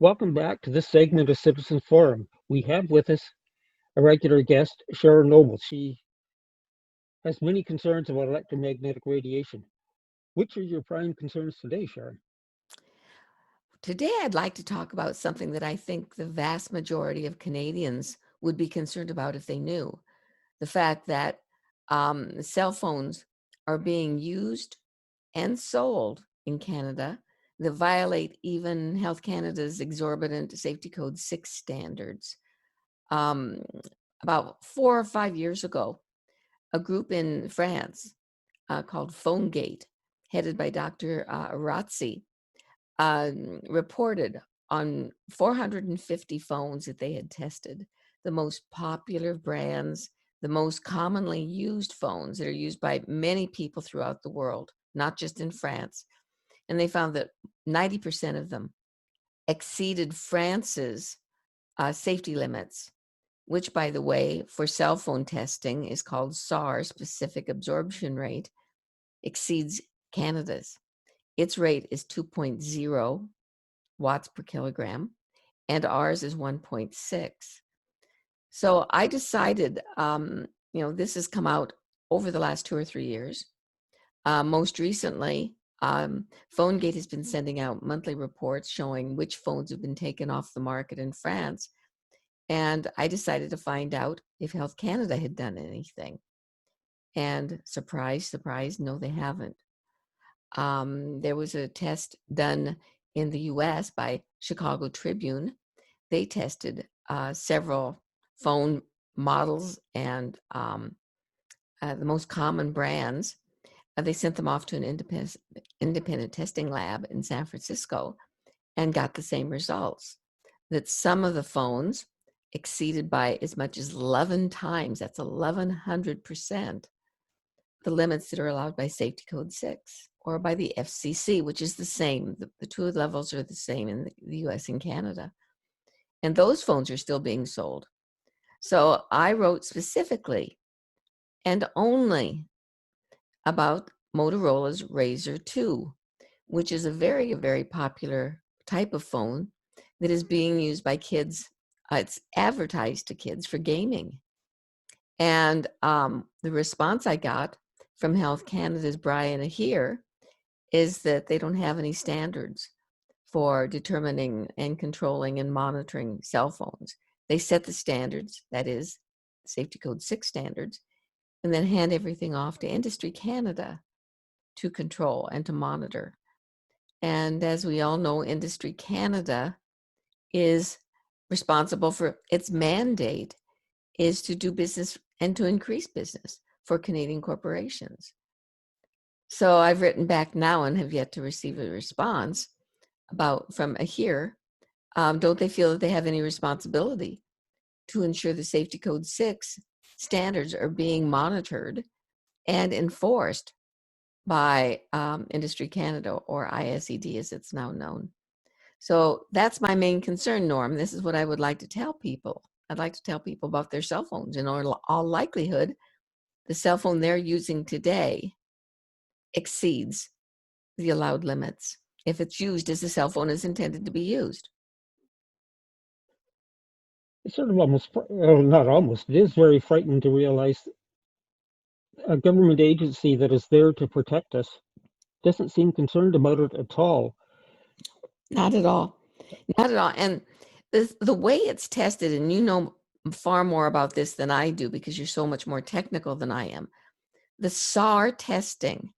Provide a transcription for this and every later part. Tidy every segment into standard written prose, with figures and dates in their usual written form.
Welcome back to this segment of Citizen Forum. We have with us a regular guest, Sharon Noble. She has many concerns about electromagnetic radiation. Which are your prime concerns today, Sharon? Today, I'd like to talk about something that I think the vast majority of Canadians would be concerned about if they knew. The fact that cell phones are being used and sold in Canada that violate even Health Canada's exorbitant Safety Code 6 standards. About 4 or 5 years ago, a group in France called Phonegate, headed by Dr. Arazi, reported on 450 phones that they had tested, the most popular brands, the most commonly used phones that are used by many people throughout the world, not just in France. And they found that 90% of them exceeded France's safety limits, which, by the way, for cell phone testing is called SAR, Specific Absorption Rate, exceeds Canada's. Its rate is 2.0 watts per kilogram, and ours is 1.6. So I decided, this has come out over the last 2 or 3 years. Most recently, Phonegate has been sending out monthly reports showing which phones have been taken off the market in France. And I decided to find out if Health Canada had done anything. And surprise, surprise, no, they haven't. There was a test done in the US by Chicago Tribune. They tested several phone models and the most common brands. They sent them off to an independent testing lab in San Francisco and got the same results, that some of the phones exceeded by as much as 11 times, that's 1,100%, the limits that are allowed by Safety Code 6 or by the FCC, which is the same. The two levels are the same in the US and Canada. And those phones are still being sold. So I wrote specifically and only about Motorola's Razr 2, which is a very, very popular type of phone that is being used by kids. It's advertised to kids for gaming. And the response I got from Health Canada's Brian Ahere is that they don't have any standards for determining and controlling and monitoring cell phones. They set the standards, that is, Safety Code 6 standards, and then hand everything off to Industry Canada to control and to monitor. And as we all know, Industry Canada is responsible for its mandate is to do business and to increase business for Canadian corporations. So I've written back now and have yet to receive a response from Ahere. Don't they feel that they have any responsibility to ensure the Safety Code 6 standards are being monitored and enforced by Industry Canada, or ISED as it's now known? So that's my main concern, Norm. This is what I would like to tell people. I'd like to tell people about their cell phones. In all likelihood, the cell phone they're using today exceeds the allowed limits if it's used as the cell phone is intended to be used. It's sort of not almost, it is very frightening to realize a government agency that is there to protect us doesn't seem concerned about it at all. Not at all. Not at all. And the way it's tested, and you know far more about this than I do because you're so much more technical than I am. The SAR testing,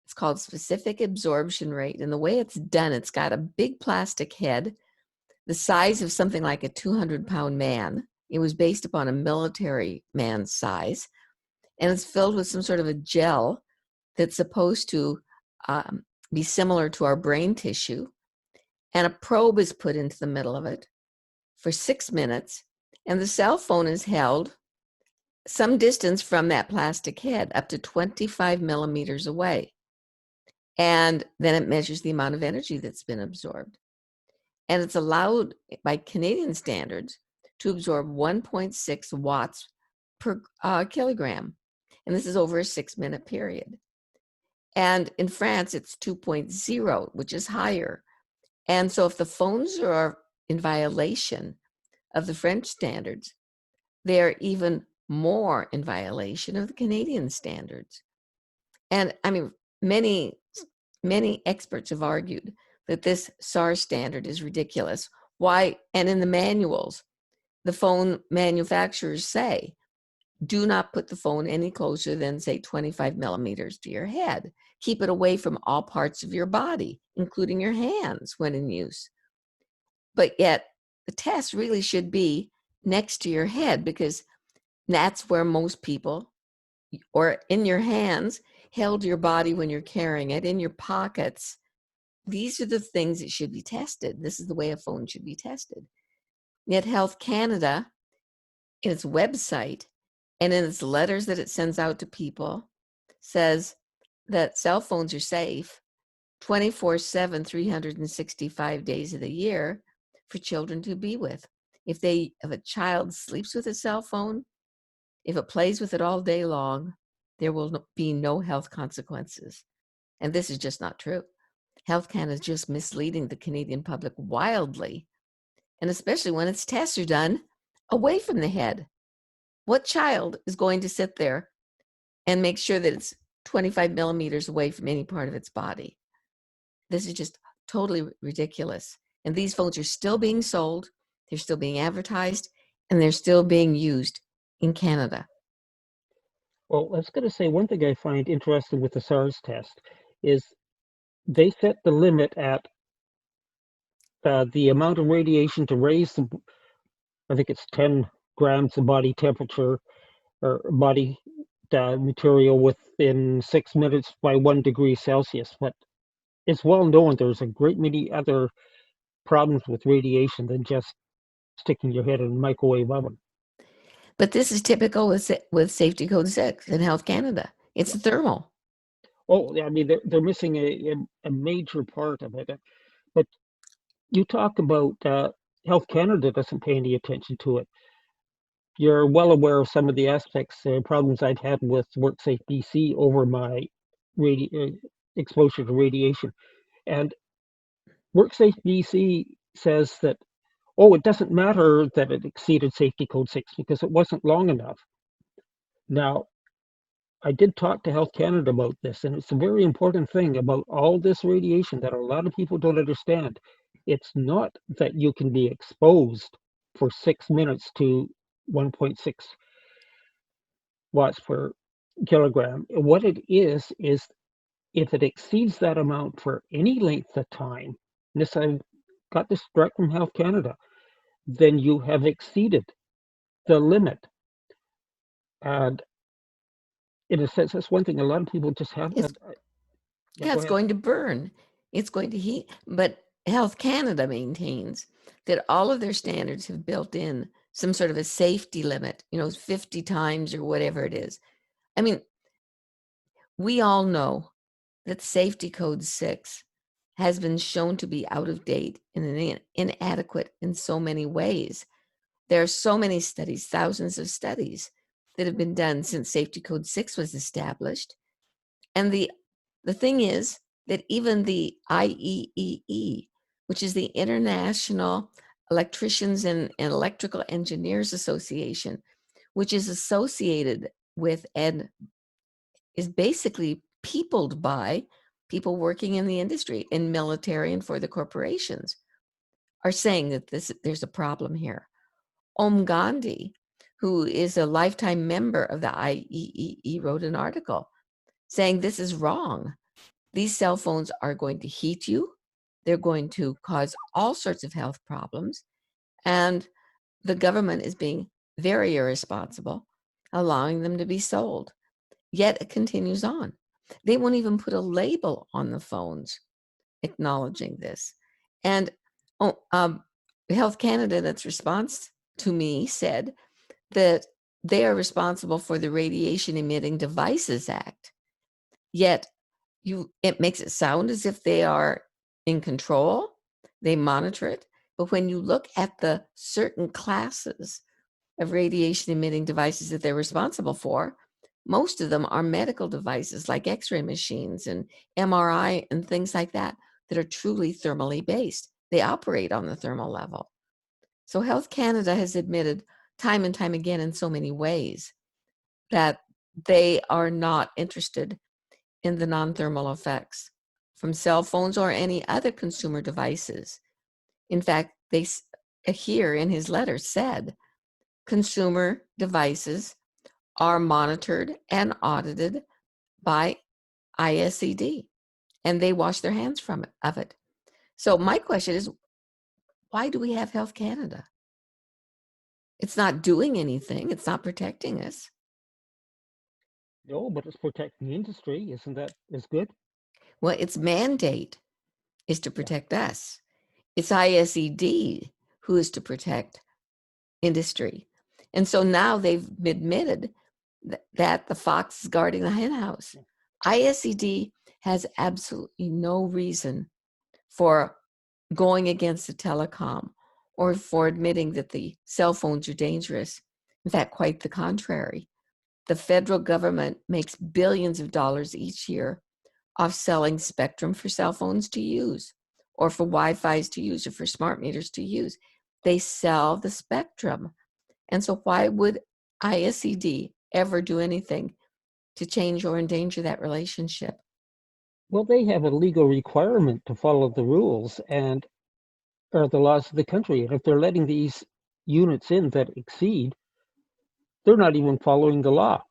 it's called Specific Absorption Rate. And the way it's done, it's got a big plastic head, the size of something like a 200-pound man. It was based upon a military man's size. And it's filled with some sort of a gel that's supposed to be similar to our brain tissue. And a probe is put into the middle of it for 6 minutes. And the cell phone is held some distance from that plastic head, up to 25 millimeters away. And then it measures the amount of energy that's been absorbed. And it's allowed by Canadian standards to absorb 1.6 watts per kilogram. And this is over a 6-minute period. And in France, it's 2.0, which is higher. And so if the phones are in violation of the French standards. They're even more in violation of the Canadian standards. And I mean, many experts have argued that this SAR standard is ridiculous. Why? And in the manuals, the phone manufacturers say, do not put the phone any closer than, say, 25 millimeters to your head. Keep it away from all parts of your body, including your hands when in use. But yet, the test really should be next to your head, because that's where most people, or in your hands, held your body when you're carrying it, in your pockets. These are the things that should be tested. This is the way a phone should be tested. Yet Health Canada, in its website and in its letters that it sends out to people, says that cell phones are safe 24/7, 365 days of the year for children to be with. If a child sleeps with a cell phone, if it plays with it all day long, there will be no health consequences. And this is just not true. Health Canada is just misleading the Canadian public wildly, and especially when its tests are done away from the head. What child is going to sit there and make sure that it's 25 millimeters away from any part of its body? This is just totally ridiculous. And these phones are still being sold, they're still being advertised, and they're still being used in Canada. Well, I was going to say one thing I find interesting with the SARS test is they set the limit at the amount of radiation to raise the, I think it's 10 grams of body temperature or body material within 6 minutes by 1 degree Celsius. But it's well known there's a great many other problems with radiation than just sticking your head in a microwave oven. But this is typical with Safety Code 6 in Health Canada. It's thermal. Oh, I mean, they're missing a major part of it. But you talk about Health Canada doesn't pay any attention to it. You're well aware of some of the aspects, problems I've had with WorkSafe BC over my exposure to radiation. And WorkSafe BC says that, oh, it doesn't matter that it exceeded Safety Code 6 because it wasn't long enough. Now, I did talk to Health Canada about this, and it's a very important thing about all this radiation that a lot of people don't understand. It's not that you can be exposed for 6 minutes to 1.6 watts per kilogram. What it is if it exceeds that amount for any length of time, and this I got this direct from Health Canada, then you have exceeded the limit. And in a sense, that's one thing a lot of people just have. It's going to burn. It's going to heat. But Health Canada maintains that all of their standards have built in some sort of a safety limit, 50 times or whatever it is. I mean, we all know that Safety Code 6 has been shown to be out of date and inadequate in so many ways. There are so many studies, thousands of studies that have been done since Safety Code 6 was established. And the thing is that even the IEEE, which is the International Electricians and Electrical Engineers Association, which is associated with and is basically peopled by people working in the industry, in military and for the corporations, are saying that there's a problem here. Om Gandhi, who is a lifetime member of the IEEE, wrote an article saying this is wrong. These cell phones are going to heat you. They're going to cause all sorts of health problems. And the government is being very irresponsible, allowing them to be sold. Yet it continues on. They won't even put a label on the phones acknowledging this. And Health Canada, in its response to me, said that they are responsible for the Radiation Emitting Devices Act. Yet it makes it sound as if they are in control, they monitor it. But when you look at the certain classes of radiation emitting devices that they're responsible for, most of them are medical devices like X-ray machines and MRI and things like that are truly thermally based. They operate on the thermal level. So Health Canada has admitted time and time again in so many ways that they are not interested in the non-thermal effects from cell phones or any other consumer devices. In fact, Ahere in his letter said consumer devices are monitored and audited by ISED, and they wash their hands of it. So my question is, why do we have Health Canada? It's not doing anything. It's not protecting us. No, but it's protecting the industry. Isn't that as good? Well, its mandate is to Yeah. protect us. It's ISED who is to protect industry. And so now they've admitted that the fox is guarding the hen house. ISED has absolutely no reason for going against the telecom or for admitting that the cell phones are dangerous. In fact, quite the contrary. The federal government makes billions of dollars each year off selling spectrum for cell phones to use, or for Wi-Fi's to use, or for smart meters to use. They sell the spectrum. And so why would ISED ever do anything to change or endanger that relationship? Well, they have a legal requirement to follow the rules and or the laws of the country. And if they're letting these units in that exceed, they're not even following the law.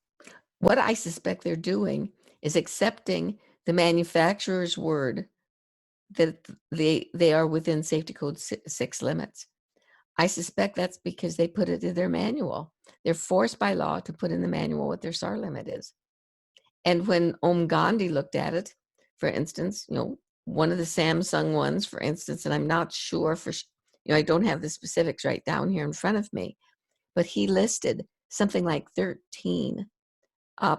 What I suspect they're doing is accepting the manufacturer's word that they are within safety code 6 limits. I suspect that's because they put it in their manual. They're forced by law to put in the manual what their SAR limit is. And when Om Gandhi looked at it, for instance, one of the Samsung ones, for instance, and I'm not sure I don't have the specifics right down here in front of me, but he listed something like 13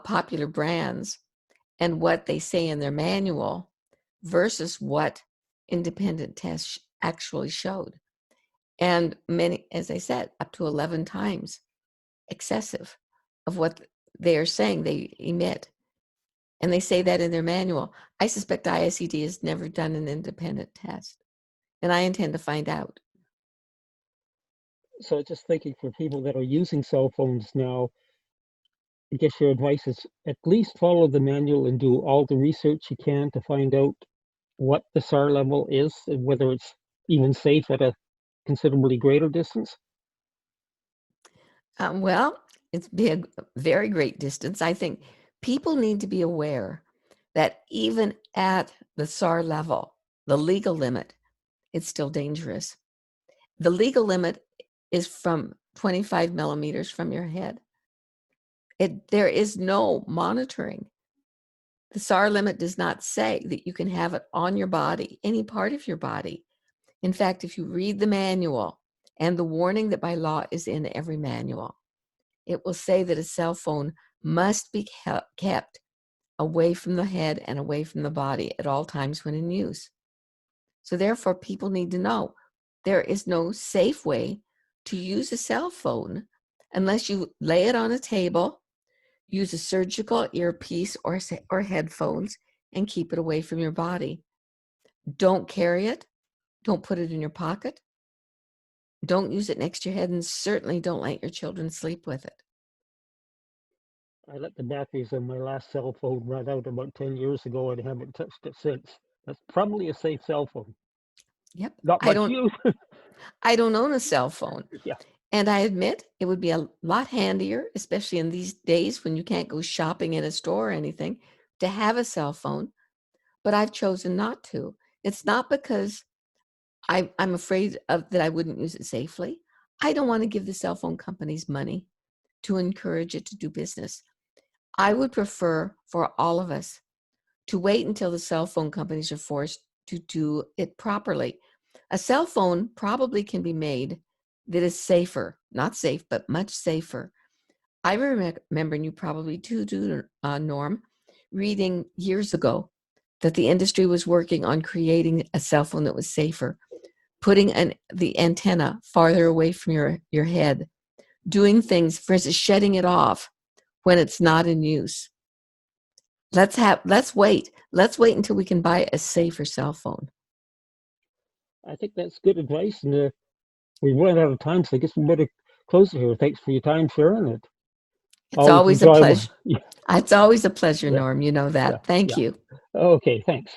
popular brands and what they say in their manual versus what independent tests actually showed. And many, as I said, up to 11 times excessive of what they are saying they emit. And they say that in their manual. I suspect ISED has never done an independent test, and I intend to find out. So just thinking for people that are using cell phones now, I guess your advice is at least follow the manual and do all the research you can to find out what the SAR level is and whether it's even safe at a considerably greater distance. Well, it's be a very great distance. I think people need to be aware that even at the SAR level, the legal limit, it's still dangerous. The legal limit is from 25 millimeters from your head. There is no monitoring. The SAR limit does not say that you can have it on your body, any part of your body. In fact, if you read the manual and the warning that by law is in every manual, it will say that a cell phone must be kept away from the head and away from the body at all times when in use. So therefore, people need to know there is no safe way to use a cell phone unless you lay it on a table, use a surgical earpiece or headphones, and keep it away from your body. Don't carry it. Don't put it in your pocket. Don't use it next to your head, and certainly don't let your children sleep with it. I let the batteries on my last cell phone run out about 10 years ago and haven't touched it since. That's probably a safe cell phone. Yep. Not much use. I don't own a cell phone. Yeah. And I admit it would be a lot handier, especially in these days when you can't go shopping in a store or anything, to have a cell phone. But I've chosen not to. It's not because I'm afraid that I wouldn't use it safely. I don't want to give the cell phone companies money to encourage it to do business. I would prefer for all of us to wait until the cell phone companies are forced to do it properly. A cell phone probably can be made that is safer, not safe, but much safer. I remember, and you probably do, Norm, reading years ago that the industry was working on creating a cell phone that was safer, putting the antenna farther away from your head, doing things, for instance, shutting it off when it's not in use. Let's wait. Let's wait until we can buy a safer cell phone. I think that's good advice. And We ran out of time, so I guess we better close it here. Thanks for your time, Sharon. It's Always always a enjoyable. pleasure. It's always a pleasure, Yeah, Norm. You know yeah, that. Thank yeah. you. Okay, thanks.